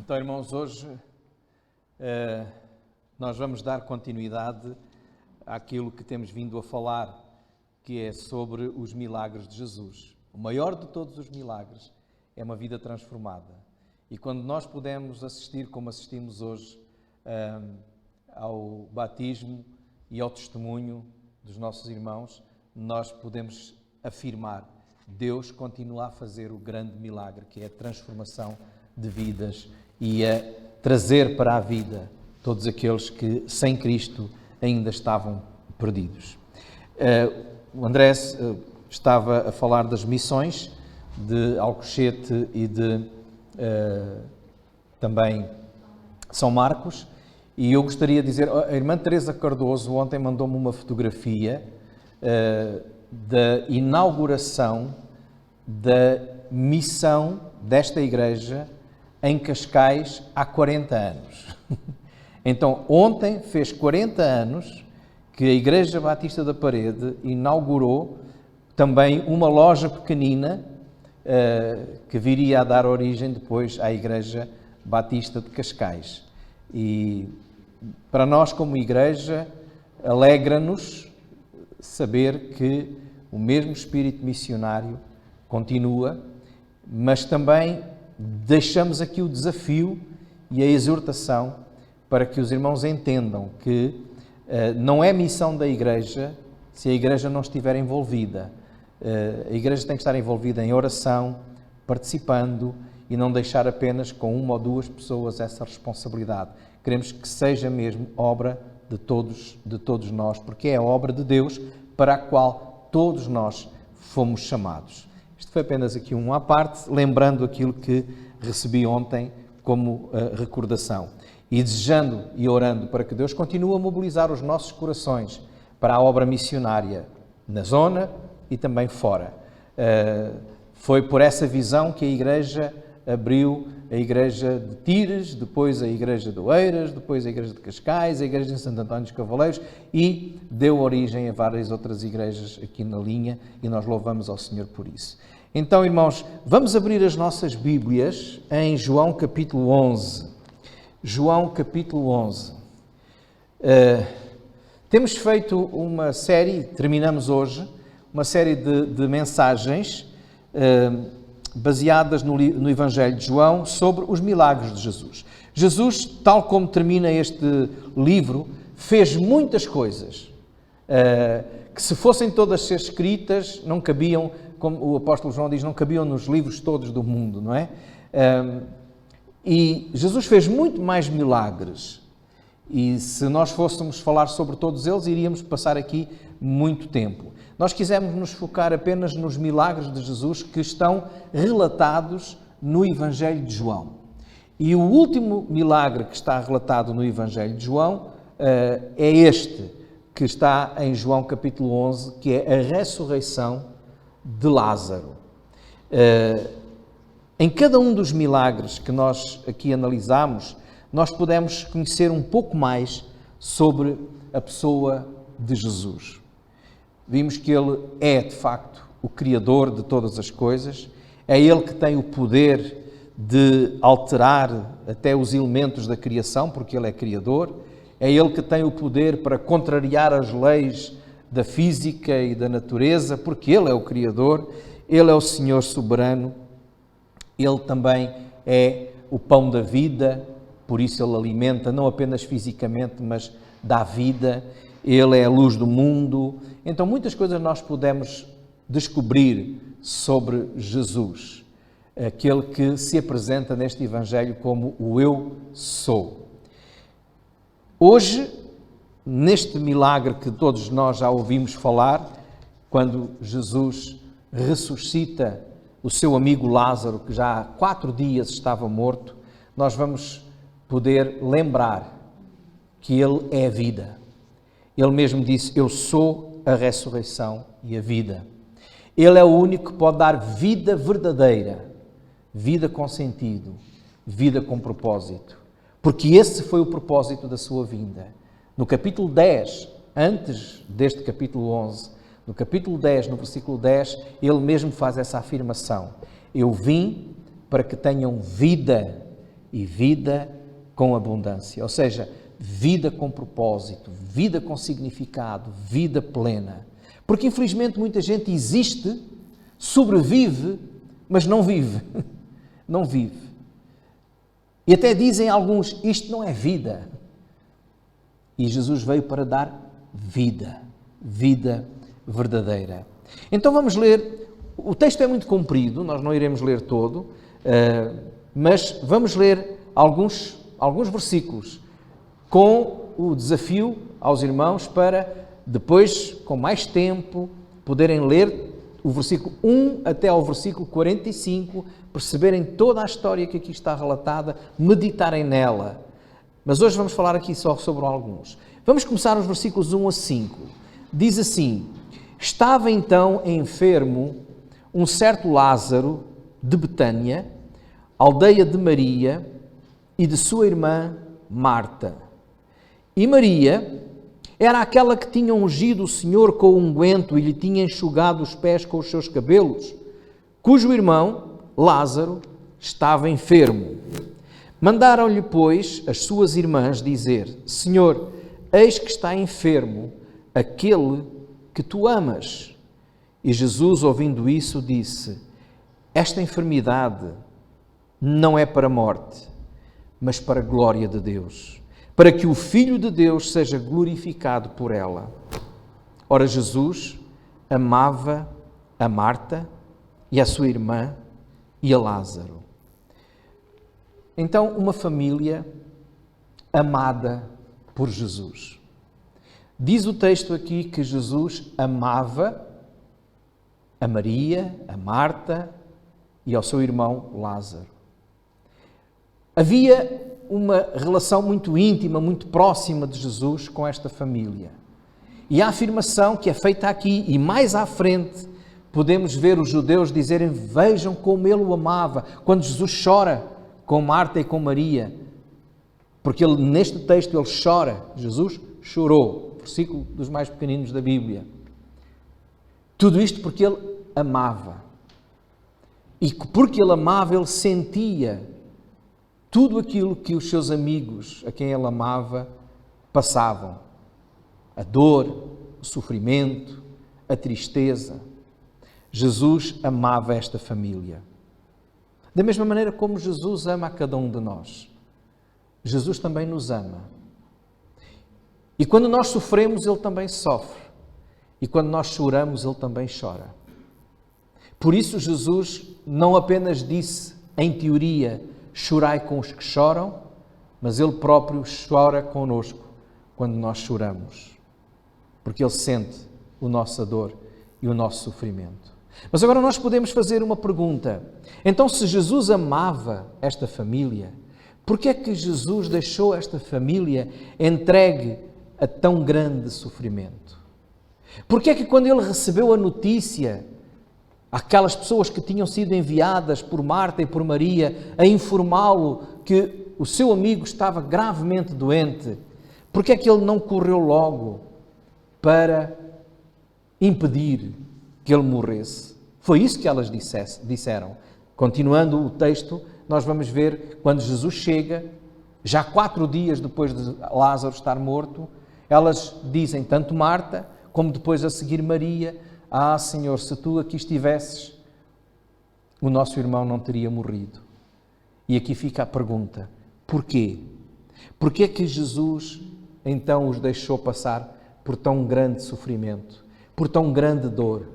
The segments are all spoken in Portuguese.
Então, irmãos, hoje nós vamos dar continuidade àquilo que temos vindo a falar, que é sobre os milagres de Jesus. O maior de todos os milagres é uma vida transformada. E quando nós podemos assistir, como assistimos hoje, ao batismo e ao testemunho dos nossos irmãos, nós podemos afirmar: Deus continua a fazer o grande milagre, que é a transformação de vidas e a trazer para a vida todos aqueles que, sem Cristo, ainda estavam perdidos. O André estava a falar das missões de Alcochete e de também São Marcos, e eu gostaria de dizer, a irmã Teresa Cardoso ontem mandou-me uma fotografia da inauguração da missão desta igreja em Cascais há 40 anos. Então, ontem fez 40 anos que a Igreja Batista da Parede inaugurou também uma loja pequenina que viria a dar origem depois à Igreja Batista de Cascais. E para nós, como igreja, alegra-nos saber que o mesmo espírito missionário continua, mas também deixamos aqui o desafio e a exortação para que os irmãos entendam que não é missão da igreja se a igreja não estiver envolvida. A igreja tem que estar envolvida em oração, participando, e não deixar apenas com uma ou duas pessoas essa responsabilidade. Queremos que seja mesmo obra de todos nós, porque é a obra de Deus para a qual todos nós fomos chamados. Isto foi apenas aqui um à parte, lembrando aquilo que recebi ontem como recordação. E desejando e orando para que Deus continue a mobilizar os nossos corações para a obra missionária na zona e também fora. Foi por essa visão que a Igreja abriu a Igreja de Tires, depois a Igreja de Oeiras, depois a Igreja de Cascais, a Igreja de Santo António dos Cavaleiros, e deu origem a várias outras igrejas aqui na linha, e nós louvamos ao Senhor por isso. Então, irmãos, vamos abrir as nossas Bíblias em João capítulo 11. João capítulo 11. Temos feito uma série, terminamos hoje, uma série de mensagens baseadas no Evangelho de João sobre os milagres de Jesus. Jesus, tal como termina este livro, fez muitas coisas que, se fossem todas ser escritas, não cabiam, como o apóstolo João diz, não cabiam nos livros todos do mundo, não é? E Jesus fez muito mais milagres, e se nós fôssemos falar sobre todos eles, iríamos passar aqui muito tempo. Nós quisemos nos focar apenas nos milagres de Jesus que estão relatados no Evangelho de João. E o último milagre que está relatado no Evangelho de João é este, que está em João capítulo 11, que é a ressurreição de Lázaro. Em cada um dos milagres que nós aqui analisamos, nós podemos conhecer um pouco mais sobre a pessoa de Jesus. Vimos que Ele é, de facto, o Criador de todas as coisas, é Ele que tem o poder de alterar até os elementos da criação, porque Ele é Criador, é Ele que tem o poder para contrariar as leis da física e da natureza, porque Ele é o Criador, Ele é o Senhor soberano, Ele também é o pão da vida, por isso Ele alimenta não apenas fisicamente, mas dá vida. Ele é a luz do mundo. Então, muitas coisas nós podemos descobrir sobre Jesus, aquele que se apresenta neste Evangelho como o Eu Sou. Hoje, neste milagre que todos nós já ouvimos falar, quando Jesus ressuscita o seu amigo Lázaro, que já há 4 dias estava morto, nós vamos poder lembrar que Ele é a vida. Ele mesmo disse: eu sou a ressurreição e a vida. Ele é o único que pode dar vida verdadeira, vida com sentido, vida com propósito. Porque esse foi o propósito da sua vinda. No capítulo 10, antes deste capítulo 11, no capítulo 10, no versículo 10, ele mesmo faz essa afirmação: eu vim para que tenham vida e vida com abundância. Ou seja, vida com propósito, vida com significado, vida plena. Porque infelizmente muita gente existe, sobrevive, mas não vive. Não vive. E até dizem alguns, isto não é vida. E Jesus veio para dar vida, vida verdadeira. Então vamos ler, o texto é muito comprido, nós não iremos ler todo, mas vamos ler alguns versículos com o desafio aos irmãos para depois, com mais tempo, poderem ler o versículo 1 até ao versículo 45, perceberem toda a história que aqui está relatada, meditarem nela. Mas hoje vamos falar aqui só sobre alguns. Vamos começar os versículos 1 a 5. Diz assim: Estava então enfermo um certo Lázaro de Betânia, aldeia de Maria e de sua irmã Marta. E Maria era aquela que tinha ungido o Senhor com o unguento e lhe tinha enxugado os pés com os seus cabelos, cujo irmão, Lázaro, estava enfermo. Mandaram-lhe, pois, as suas irmãs dizer: Senhor, eis que está enfermo aquele que tu amas. E Jesus, ouvindo isso, disse: Esta enfermidade não é para a morte, mas para a glória de Deus, para que o Filho de Deus seja glorificado por ela. Ora, Jesus amava a Marta e a sua irmã e a Lázaro. Então, uma família amada por Jesus. Diz o texto aqui que Jesus amava a Maria, a Marta e ao seu irmão Lázaro. Havia uma relação muito íntima, muito próxima de Jesus com esta família. E a afirmação que é feita aqui, e mais à frente, podemos ver os judeus dizerem: vejam como ele o amava, quando Jesus chora com Marta e com Maria. Porque ele, neste texto ele chora, Jesus chorou, versículo dos mais pequeninos da Bíblia. Tudo isto porque ele amava. E porque ele amava, ele sentia tudo aquilo que os seus amigos, a quem ele amava, passavam. A dor, o sofrimento, a tristeza. Jesus amava esta família. Da mesma maneira como Jesus ama a cada um de nós, Jesus também nos ama. E quando nós sofremos, Ele também sofre. E quando nós choramos, Ele também chora. Por isso Jesus não apenas disse, em teoria, chorai com os que choram, mas Ele próprio chora connosco quando nós choramos. Porque Ele sente a nossa dor e o nosso sofrimento. Mas agora nós podemos fazer uma pergunta. Então, se Jesus amava esta família, por que é que Jesus deixou esta família entregue a tão grande sofrimento? Por que é que quando Ele recebeu a notícia, aquelas pessoas que tinham sido enviadas por Marta e por Maria a informá-lo que o seu amigo estava gravemente doente, por que é que Ele não correu logo para impedir que ele morresse? Foi isso que elas disseram. Continuando o texto, nós vamos ver quando Jesus chega, já 4 dias depois de Lázaro estar morto, elas dizem, tanto Marta como depois a seguir Maria: Ah, Senhor, se tu aqui estivesses, o nosso irmão não teria morrido. E aqui fica a pergunta: porquê? Porquê é que Jesus então os deixou passar por tão grande sofrimento, por tão grande dor?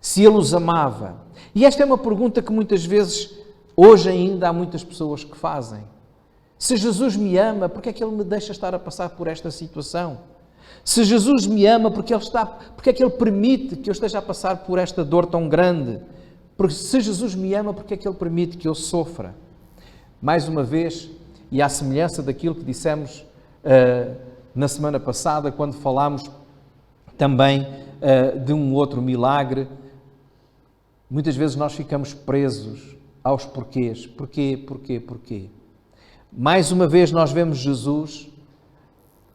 Se Ele os amava. E esta é uma pergunta que muitas vezes, hoje ainda, há muitas pessoas que fazem. Se Jesus me ama, porquê é que Ele me deixa estar a passar por esta situação? Se Jesus me ama, porquê é que Ele permite que eu esteja a passar por esta dor tão grande? Porque se Jesus me ama, porquê é que Ele permite que eu sofra? Mais uma vez, e à semelhança daquilo que dissemos na semana passada, quando falámos também de um outro milagre, muitas vezes nós ficamos presos aos porquês. Porquê? Mais uma vez nós vemos Jesus,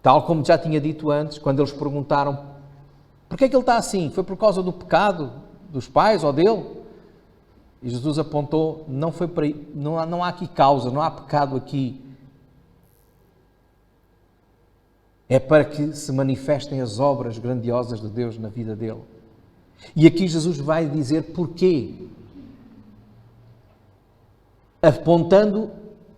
tal como já tinha dito antes, quando eles perguntaram: porquê é que ele está assim? Foi por causa do pecado dos pais ou dele? E Jesus apontou, não foi para aí, não há aqui causa, não há pecado aqui. É para que se manifestem as obras grandiosas de Deus na vida dele. E aqui Jesus vai dizer porquê. Apontando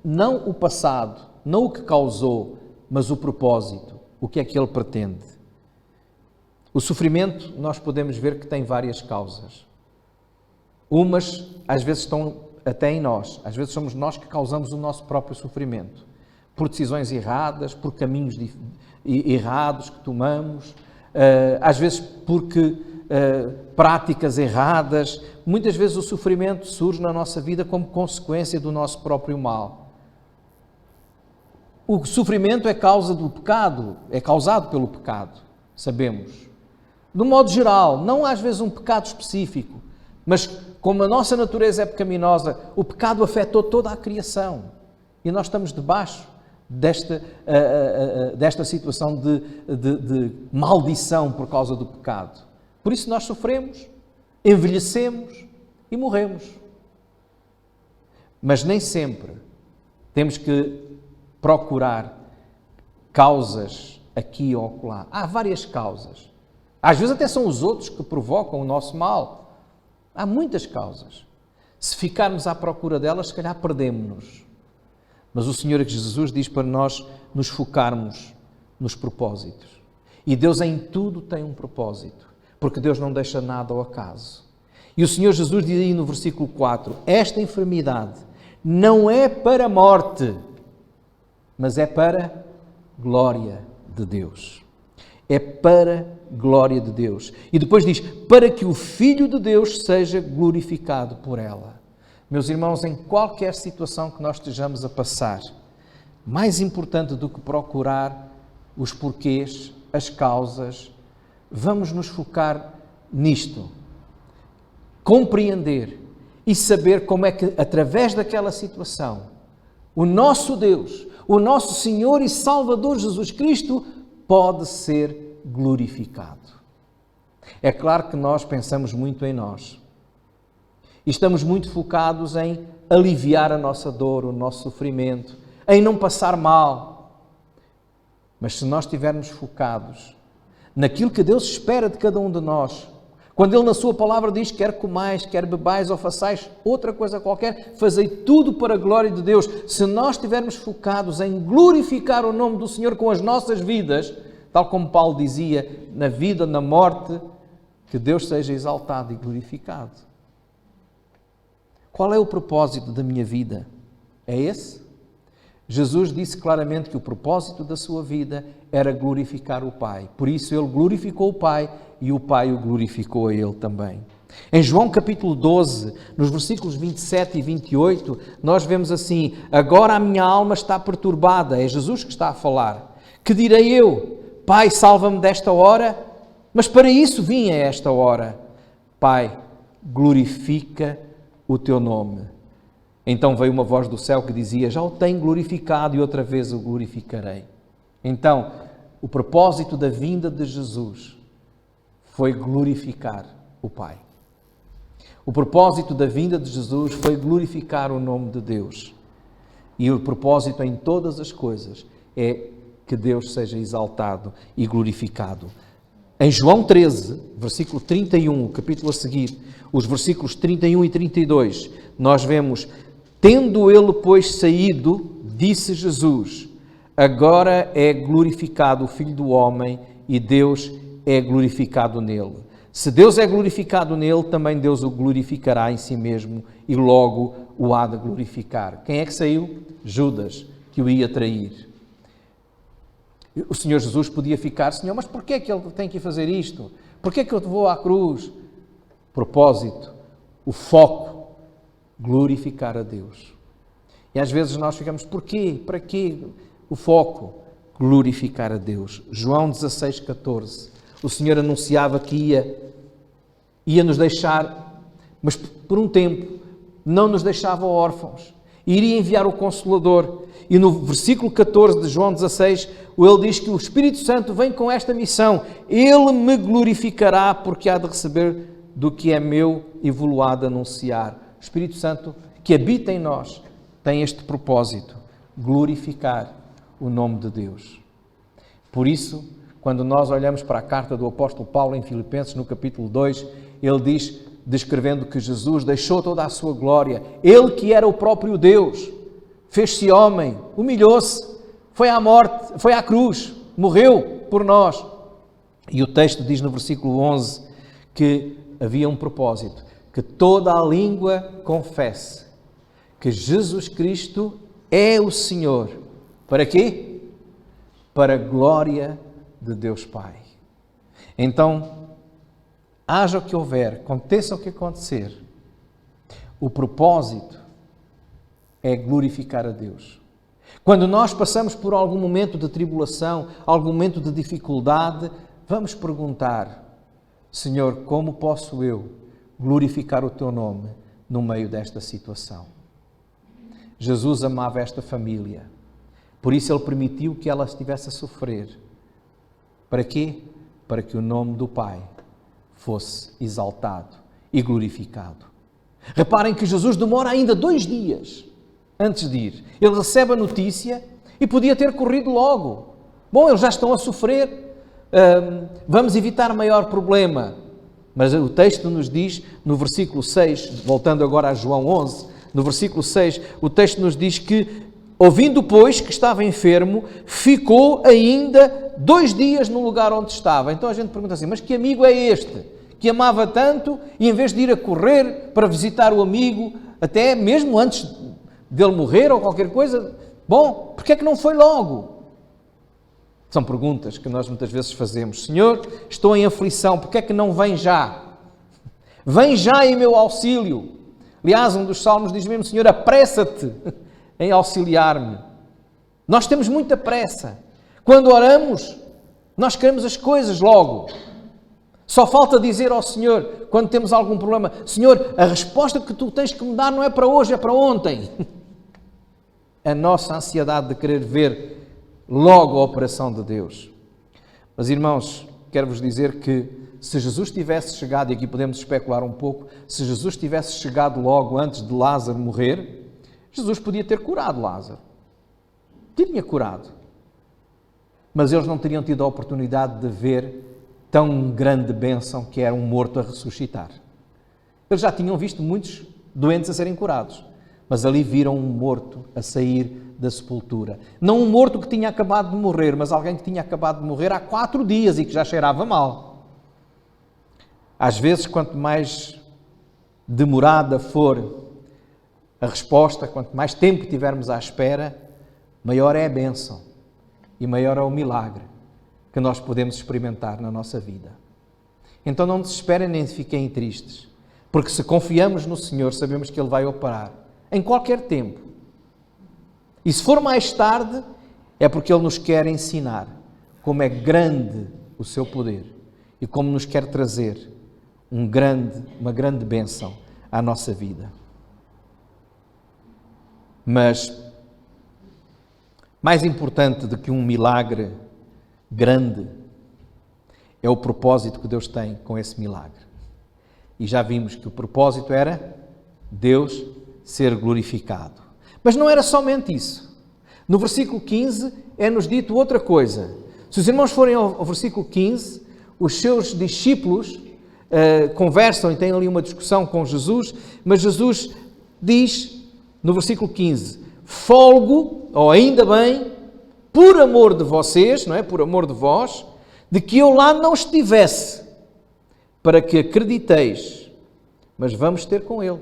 não o passado, não o que causou, mas o propósito. O que é que ele pretende? O sofrimento, nós podemos ver que tem várias causas. Umas, às vezes, estão até em nós. Às vezes somos nós que causamos o nosso próprio sofrimento. Por decisões erradas, por caminhos errados que tomamos, às vezes porque práticas erradas. Muitas vezes o sofrimento surge na nossa vida como consequência do nosso próprio mal. O sofrimento é causa do pecado, é causado pelo pecado, sabemos. De modo geral, não às vezes um pecado específico, mas como a nossa natureza é pecaminosa, o pecado afetou toda a criação e nós estamos debaixo desta situação de maldição por causa do pecado. Por isso nós sofremos, envelhecemos e morremos. Mas nem sempre temos que procurar causas aqui ou acolá. Há várias causas. Às vezes até são os outros que provocam o nosso mal. Há muitas causas. Se ficarmos à procura delas, se calhar perdemos-nos. Mas o Senhor Jesus diz para nós nos focarmos nos propósitos. E Deus em tudo tem um propósito, porque Deus não deixa nada ao acaso. E o Senhor Jesus diz aí no versículo 4, esta enfermidade não é para a morte, mas é para glória de Deus. É para glória de Deus. E depois diz, para que o Filho de Deus seja glorificado por ela. Meus irmãos, em qualquer situação que nós estejamos a passar, mais importante do que procurar os porquês, as causas, vamos nos focar nisto. Compreender e saber como é que, através daquela situação, o nosso Deus, o nosso Senhor e Salvador Jesus Cristo pode ser glorificado. É claro que nós pensamos muito em nós. E estamos muito focados em aliviar a nossa dor, o nosso sofrimento, em não passar mal. Mas se nós estivermos focados naquilo que Deus espera de cada um de nós, quando Ele na sua palavra diz, quer comais, quer bebais ou façais outra coisa qualquer, fazei tudo para a glória de Deus. Se nós estivermos focados em glorificar o nome do Senhor com as nossas vidas, tal como Paulo dizia, na vida, na morte, que Deus seja exaltado e glorificado. Qual é o propósito da minha vida? É esse? Jesus disse claramente que o propósito da sua vida era glorificar o Pai. Por isso Ele glorificou o Pai e o Pai o glorificou a Ele também. Em João capítulo 12, nos versículos 27 e 28, nós vemos assim, agora a minha alma está perturbada, é Jesus que está a falar. Que direi eu? Pai, salva-me desta hora? Mas para isso vim a esta hora. Pai, glorifica o teu nome. Então veio uma voz do céu que dizia, já o tenho glorificado e outra vez o glorificarei. Então, o propósito da vinda de Jesus foi glorificar o Pai. O propósito da vinda de Jesus foi glorificar o nome de Deus. E o propósito em todas as coisas é que Deus seja exaltado e glorificado. Em João 13, versículo 31, o capítulo a seguir, os versículos 31 e 32, nós vemos, tendo ele, pois, saído, disse Jesus, agora é glorificado o Filho do Homem e Deus é glorificado nele. Se Deus é glorificado nele, também Deus o glorificará em si mesmo e logo o há de glorificar. Quem é que saiu? Judas, que o ia trair. O Senhor Jesus podia ficar, Senhor, mas porquê é que Ele tem que fazer isto? Porquê é que eu vou à cruz? Propósito, o foco, glorificar a Deus. E às vezes nós ficamos, porquê? Para quê? O foco, glorificar a Deus. João 16, 14. O Senhor anunciava que ia nos deixar, mas por um tempo, não nos deixava órfãos. Iria enviar o Consolador. E no versículo 14 de João 16, ele diz que o Espírito Santo vem com esta missão. Ele me glorificará porque há de receber do que é meu e vou-lo há de anunciar. o Espírito Santo que habita em nós, tem este propósito: glorificar o nome de Deus. Por isso, quando nós olhamos para a carta do apóstolo Paulo em Filipenses, no capítulo 2, ele diz, descrevendo que Jesus deixou toda a sua glória, ele que era o próprio Deus, fez-se homem, humilhou-se, foi à morte, foi à cruz, morreu por nós. E o texto diz no versículo 11 que havia um propósito: que toda a língua confesse que Jesus Cristo é o Senhor. Para quê? Para a glória de Deus Pai. Então, haja o que houver, aconteça o que acontecer, o propósito é glorificar a Deus. Quando nós passamos por algum momento de tribulação, algum momento de dificuldade, vamos perguntar: Senhor, como posso eu glorificar o Teu nome no meio desta situação? Jesus amava esta família, por isso Ele permitiu que ela estivesse a sofrer. Para quê? Para que o nome do Pai fosse exaltado e glorificado. Reparem que Jesus demora ainda 2 dias antes de ir. Ele recebe a notícia e podia ter corrido logo. Bom, eles já estão a sofrer, vamos evitar maior problema. Mas o texto nos diz, no versículo 6, voltando agora a João 11, no versículo 6, o texto nos diz que, ouvindo, pois, que estava enfermo, ficou ainda 2 dias no lugar onde estava. Então a gente pergunta assim: mas que amigo é este que amava tanto e em vez de ir a correr para visitar o amigo, até mesmo antes dele morrer ou qualquer coisa, bom, porque é que não foi logo? São perguntas que nós muitas vezes fazemos. Senhor, estou em aflição, porque é que não vem já? Vem já em meu auxílio. Aliás, um dos salmos diz mesmo: Senhor, apressa-te em auxiliar-me. Nós temos muita pressa. Quando oramos, nós queremos as coisas logo. Só falta dizer ao Senhor, quando temos algum problema: Senhor, a resposta que tu tens que me dar não é para hoje, é para ontem. A nossa ansiedade de querer ver logo a operação de Deus. Mas, irmãos, quero-vos dizer que se Jesus tivesse chegado, e aqui podemos especular um pouco, se Jesus tivesse chegado logo antes de Lázaro morrer, Jesus podia ter curado Lázaro. Tinha curado. Mas eles não teriam tido a oportunidade de ver tão grande bênção que era um morto a ressuscitar. Eles já tinham visto muitos doentes a serem curados, mas ali viram um morto a sair da sepultura. Não um morto que tinha acabado de morrer, mas alguém que tinha acabado de morrer há 4 dias e que já cheirava mal. Às vezes, quanto mais demorada for a resposta, quanto mais tempo tivermos à espera, maior é a bênção e maior é o milagre que nós podemos experimentar na nossa vida. Então não desesperem nem fiquem tristes, porque se confiamos no Senhor, sabemos que Ele vai operar em qualquer tempo. E se for mais tarde, é porque Ele nos quer ensinar como é grande o seu poder e como nos quer trazer uma grande bênção à nossa vida. Mas, mais importante do que um milagre grande, é o propósito que Deus tem com esse milagre. E já vimos que o propósito era Deus ser glorificado. Mas não era somente isso. No versículo 15 é-nos dito outra coisa. Se os irmãos forem ao versículo 15, os seus discípulos conversam e têm ali uma discussão com Jesus, mas Jesus diz no versículo 15: folgo, ou ainda bem, por amor de vocês, não é? Por amor de vós, de que eu lá não estivesse, para que acrediteis, mas vamos ter com ele. Ou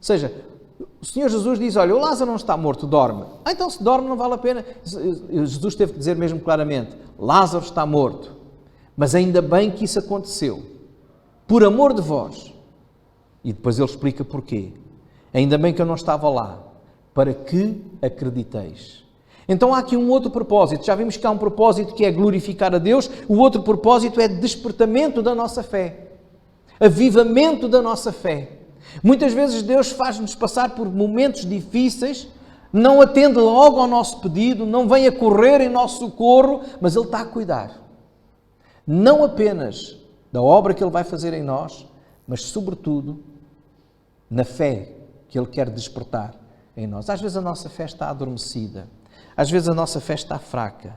seja, o Senhor Jesus diz: olha, o Lázaro não está morto, dorme. Então se dorme não vale a pena. Jesus teve que dizer mesmo claramente: Lázaro está morto, mas ainda bem que isso aconteceu, por amor de vós. E depois ele explica porquê. Ainda bem que eu não estava lá, para que acrediteis. Então há aqui um outro propósito. Já vimos que há um propósito que é glorificar a Deus, o outro propósito é despertamento da nossa fé, avivamento da nossa fé. Muitas vezes Deus faz-nos passar por momentos difíceis, não atende logo ao nosso pedido, não vem a correr em nosso socorro, mas Ele está a cuidar. Não apenas da obra que Ele vai fazer em nós, mas sobretudo na fé que Ele quer despertar em nós. Às vezes a nossa fé está adormecida, às vezes a nossa fé está fraca,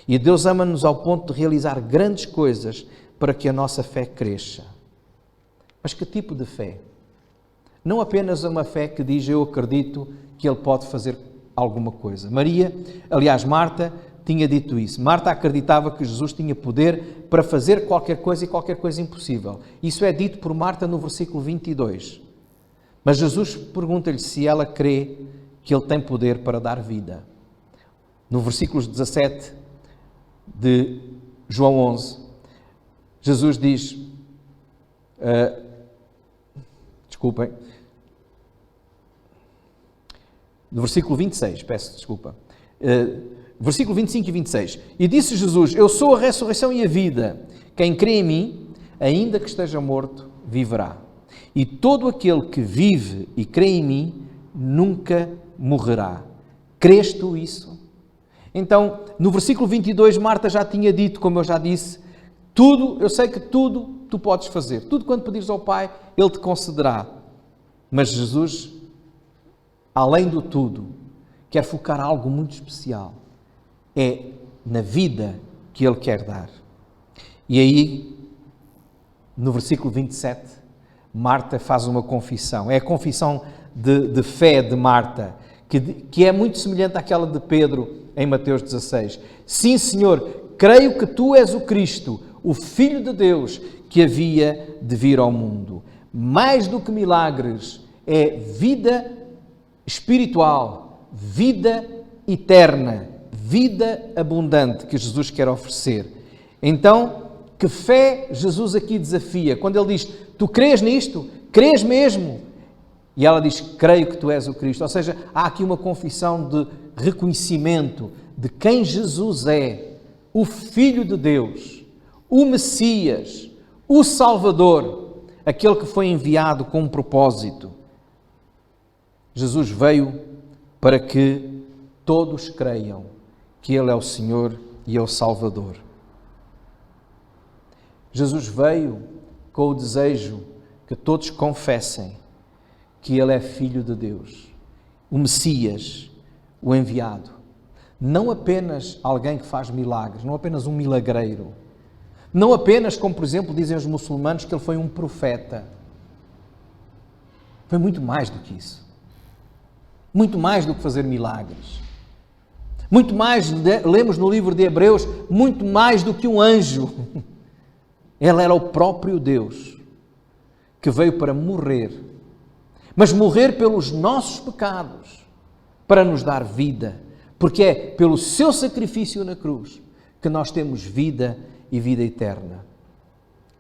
e Deus ama-nos ao ponto de realizar grandes coisas para que a nossa fé cresça. Mas que tipo de fé? Não apenas uma fé que diz eu acredito que Ele pode fazer alguma coisa. Marta tinha dito isso. Marta acreditava que Jesus tinha poder para fazer qualquer coisa e qualquer coisa impossível. Isso é dito por Marta no versículo 22. Mas Jesus pergunta-lhe se ela crê que Ele tem poder para dar vida. No versículo 17 de João 11, Jesus diz, no versículo 26, peço desculpa, versículo 25 e 26, e disse Jesus, eu sou a ressurreição e a vida, quem crê em mim, ainda que esteja morto, viverá. E todo aquele que vive e crê em mim, nunca morrerá. Crês tu isso? Então, no versículo 22, Marta já tinha dito, como eu já disse, tudo, eu sei que tudo tu podes fazer. Tudo quanto pedires ao Pai, Ele te concederá. Mas Jesus, além do tudo, quer focar algo muito especial. É na vida que Ele quer dar. E aí, no versículo 27, Marta faz uma confissão. É a confissão de fé de Marta, que é muito semelhante àquela de Pedro em Mateus 16. Sim, Senhor, creio que Tu és o Cristo, o Filho de Deus, que havia de vir ao mundo. Mais do que milagres, é vida espiritual, vida eterna, vida abundante que Jesus quer oferecer. Então, que fé Jesus aqui desafia? Quando Ele diz, tu crês nisto? Crês mesmo? E ela diz, creio que Tu és o Cristo. Ou seja, há aqui uma confissão de reconhecimento de quem Jesus é, o Filho de Deus, o Messias, o Salvador, aquele que foi enviado com um propósito. Jesus veio para que todos creiam que Ele é o Senhor e é o Salvador. Jesus veio com o desejo que todos confessem que Ele é Filho de Deus, o Messias, o enviado. Não apenas alguém que faz milagres, não apenas um milagreiro. Não apenas, como por exemplo dizem os muçulmanos, que Ele foi um profeta. Foi muito mais do que isso. Muito mais do que fazer milagres. Muito mais, lemos no livro de Hebreus, muito mais do que um anjo. Ele era o próprio Deus que veio para morrer, mas morrer pelos nossos pecados, para nos dar vida, porque é pelo seu sacrifício na cruz que nós temos vida e vida eterna.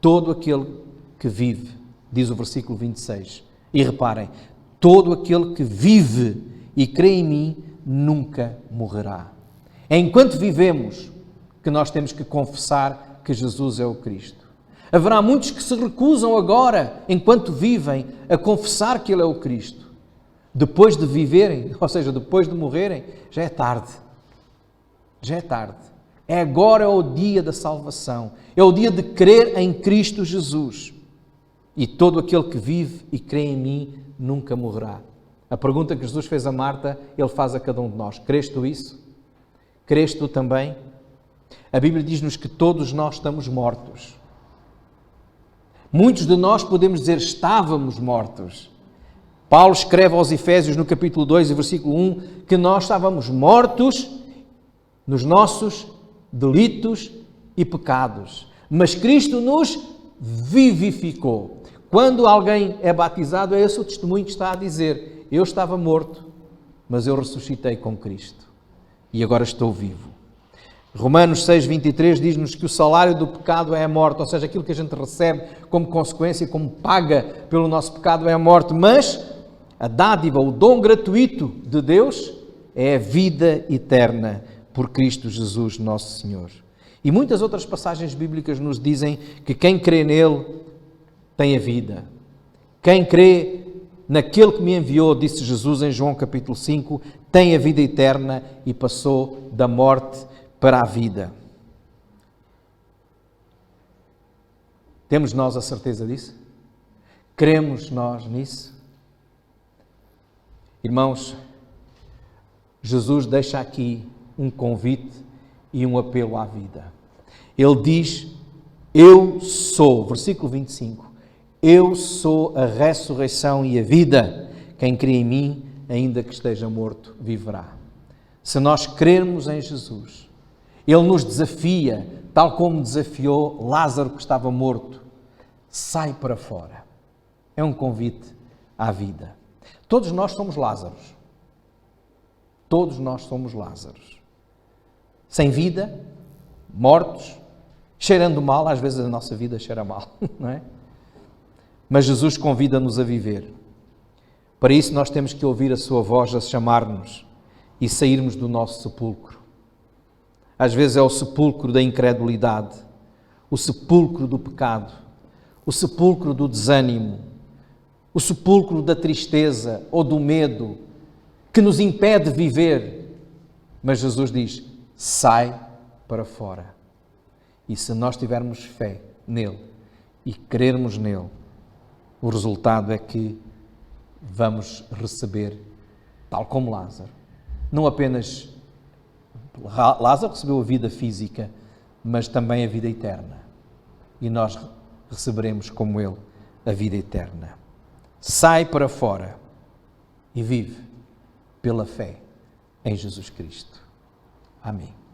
Todo aquele que vive, diz o versículo 26, e reparem, todo aquele que vive e crê em mim nunca morrerá. É enquanto vivemos que nós temos que confessar que Jesus é o Cristo. Haverá muitos que se recusam agora, enquanto vivem, a confessar que Ele é o Cristo. Depois de viverem, ou seja, depois de morrerem, já é tarde. Já é tarde. É agora é o dia da salvação. É o dia de crer em Cristo Jesus. E todo aquele que vive e crê em mim nunca morrerá. A pergunta que Jesus fez a Marta, Ele faz a cada um de nós. Crês tu isso? Crês tu também? A Bíblia diz-nos que todos nós estamos mortos. Muitos de nós podemos dizer estávamos mortos. Paulo escreve aos Efésios no capítulo 2 e versículo 1 que nós estávamos mortos nos nossos delitos e pecados. Mas Cristo nos vivificou. Quando alguém é batizado, é esse o testemunho que está a dizer. Eu estava morto, mas eu ressuscitei com Cristo. E agora estou vivo. Romanos 6,23 diz-nos que o salário do pecado é a morte, ou seja, aquilo que a gente recebe como consequência, como paga pelo nosso pecado é a morte, mas a dádiva, o dom gratuito de Deus é a vida eterna por Cristo Jesus, nosso Senhor. E muitas outras passagens bíblicas nos dizem que quem crê nele tem a vida. Quem crê naquele que me enviou, disse Jesus em João capítulo 5, tem a vida eterna e passou da morte para a vida. Temos nós a certeza disso? Cremos nós nisso? Irmãos, Jesus deixa aqui um convite e um apelo à vida. Ele diz: eu sou, versículo 25, eu sou a ressurreição e a vida. Quem crê em mim, ainda que esteja morto, viverá. Se nós crermos em Jesus, Ele nos desafia, tal como desafiou Lázaro que estava morto. Sai para fora. É um convite à vida. Todos nós somos Lázaros. Todos nós somos Lázaros. Sem vida, mortos, cheirando mal. Às vezes a nossa vida cheira mal, não é? Mas Jesus convida-nos a viver. Para isso nós temos que ouvir a sua voz a chamar-nos e sairmos do nosso sepulcro. Às vezes é o sepulcro da incredulidade, o sepulcro do pecado, o sepulcro do desânimo, o sepulcro da tristeza ou do medo que nos impede de viver. Mas Jesus diz: sai para fora. E se nós tivermos fé nele e crermos nele, o resultado é que vamos receber, tal como Lázaro. Não apenas Lázaro recebeu a vida física, mas também a vida eterna. E nós receberemos como ele a vida eterna. Sai para fora e vive pela fé em Jesus Cristo. Amém.